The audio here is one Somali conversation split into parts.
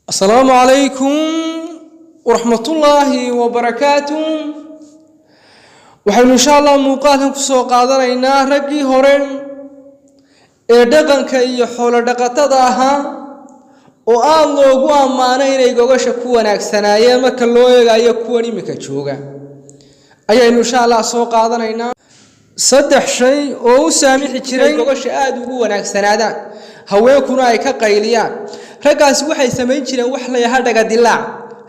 السلام عليكم ورحمة الله وبركاته. وحن إن شاء الله موقعنا كسوق قادرنا رجي هورن دقن كي حول دقتها وآن لوجو أمانة يجوش كونا أكسنايا ما كلوه يكوني مكتشوجا. أي إن شاء الله سوق قادرنا صدق شيء أو سامح شيء يجوش أدوه أكسنادا هو يكون أيك قيليان. ragaas waxay sameyn jireen wax la yahay dhaga dilaac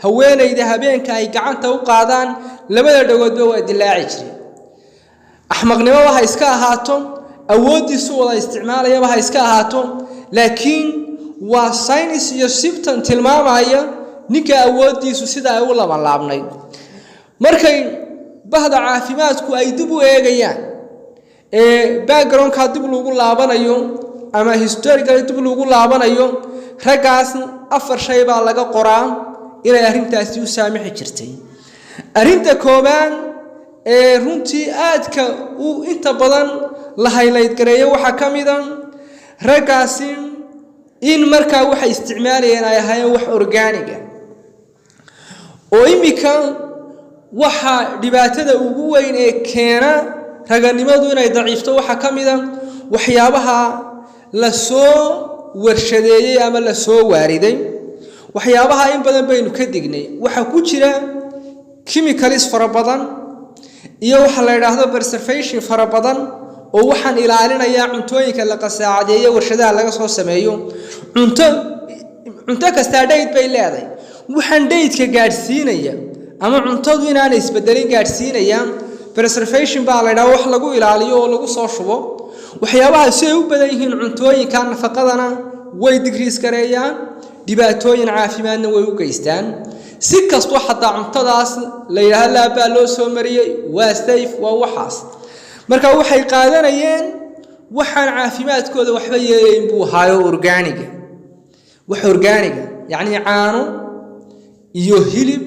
haweenayda habeenka ay gacanta u qaadaan labada dhagoodba waa dilaaci jireen axmaqnimo waxa iska ahaato awoodiisu wada isticmaalaya waxa iska ahaato laakiin waa science iyo sibtan tilmaamaya ninka awoodiisu sida ay u laban laabnay markay bahda caafimaadku ay dib u eegayaan background ka dib loogu laabanayo ama historical dib loogu laabanayo ragaas afar shay baa laga qoraa inay arintaasi u saamixi jirtay arinta kooban runtii aadka uu inta badan la highlight gareeyo waxa kamida ragaasi in markaa waxa isticmaalayeen ay ahaayeen wax organic oo imika waxa dhibaatada ugu weyn ee keena raganimadu inay daciifto waxa kamida waxyaabaha la soo warshadeeyay ama la soo waariday waxyaabaha in badan baynu ka dignay waxa ku jira chemicals fara badan iyo waxa la yiraahdo preservation fara badan oo waxaan ilaalinaya cuntooyinka la qasaacadeeyo warshadaha laga soo sameeyo cunto kasta dheed bay leedahay waxaan dheedka gaarsiinaya ama cuntadu inaan isbedelin gaarsiinaya preservation baa la yiraahdo wax lagu ilaaliyo oo lagu soo shubo waxyaabaha si ay u badan yihiin cuntooyinka nafaqadana way decrease gareeyaan dhibaatooyin caafimaadna way u geystaan si kasto xataa cuntadaas la yiraahdo la baa loo soo mariyay waa safe waa waxaas marka waxay qaadanayeen waxaan caafimaadkooda waxba yeelayn buu haayo organic wax organic yani caano iyo hilib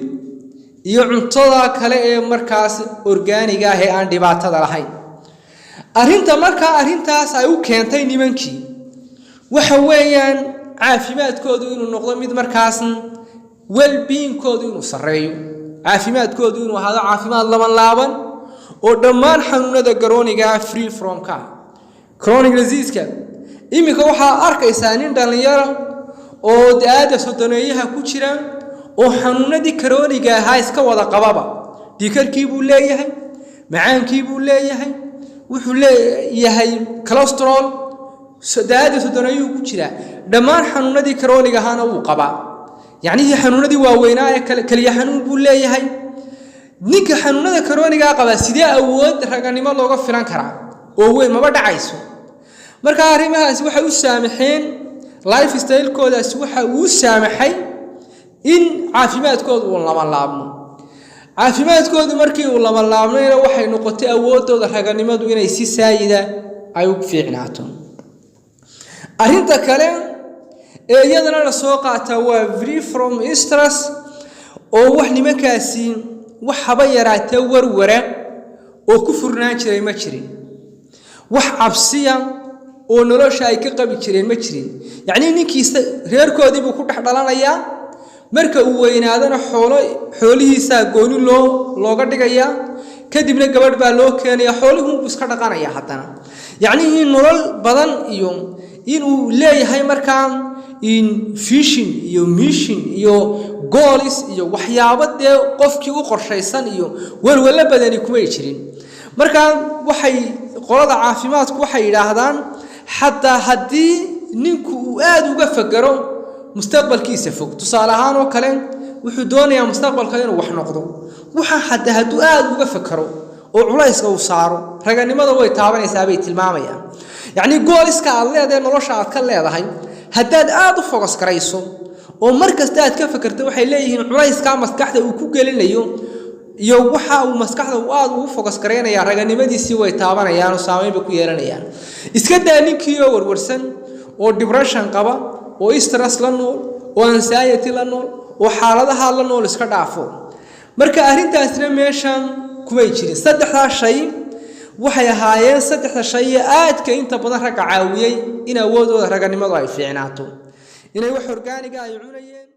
iyo cuntada kale ee markaas organic ah ee aan dhibaatada lahayn arintaas ay u keentay nimankii waxa weeyaan caafimaadkoodu inuu noqdo mid markaas well being koodu inuu sareeyo caafimaadkoodu inuu ahaado caafimaad laaban oo dhammaan xanuunada garooniga free from chronic disease imika waxa arkaysaa nin dhalinyaro oo daada sodoneeyaha ku jira oo xanuunadii garooniga ah iska wada qababa dhiikarkii buu leeyahay macaankii buu leeyahay wuxuu leeyahay cholesterol sadaada sodonayu ku jira dhamaan xanuunadii karooniga ahana uu qaba yani xanuunadii waaweynaa ee kaliya xanuun buu leeyahay ninka xanuunada karooniga qaba sidee awood raganimo looga filan karaa oo weyn maba dhacayso marka arrimahaas waxay u saamaxeen lifestyle koodaas waxa uu saamaxay in caafimaadkoodu uu lama laabmo caafimaadkoodu markii uu lama laabnayna waxay noqotay awoodooda raganimadu inay si saayida ay u fiicnaato arinta kale ee iyadana la soo qaata waa free from stress oo wax nimankaasi wax haba yaraatee warwara oo ku furnaan jiray ma jirin wax cabsiya oo nolosha ay ka qabi jireen ma jirin yani ninkiisa reerkoodii buu ku dhaxdhalanayaa marka uu weynaadana xoolihiisa gooni looga dhigaya kadibna gabadh baa loo keenaya xooluhu iska dhaqanaya hadana yani in nolol badan iyo inuu leeyahay markaa in fishing iyo mission iyo goals iyo waxyaabade qofkii u qorshaysan iyo walwala badani kuma jirin marka waxay qolada caafimaadku waxay yiraahdaan hatta hadii ninku uu aad uga fakaro mustaqbalkiisa fog tusaale ahaan oo kale wuxuu doonayaa mustaqbalka inuu wax noqdo waxa haduu aad uga fakaro oo culayska uu saaro raganimada way taabanaysaa bay tilmaamayaan yani gooliska aad leedahay nolosha aad ka leedahay hadaad aad u focus garayso oo markasta aad ka fakarto waxay leeyihiin culayska maskaxda uu ku gelinayo iyo waxa uu maskaxda aad ugu focus gareynaya raganimadiisii way taabanayaan oo saameyn ku yeelanayaan iska daa ninkii oo warwarsan oo depression qaba oo stress la nool oo anxiety la nool oo xaaladaha la nool iska dhaafo marka arintaasna meeshan kuma jirin saddexda shay waxay ahaayeen saddexda shay aadka inta badan rag caawiyay in awoodooda raganimadu ay fiicnaato inay wax organic ah ay cunayeen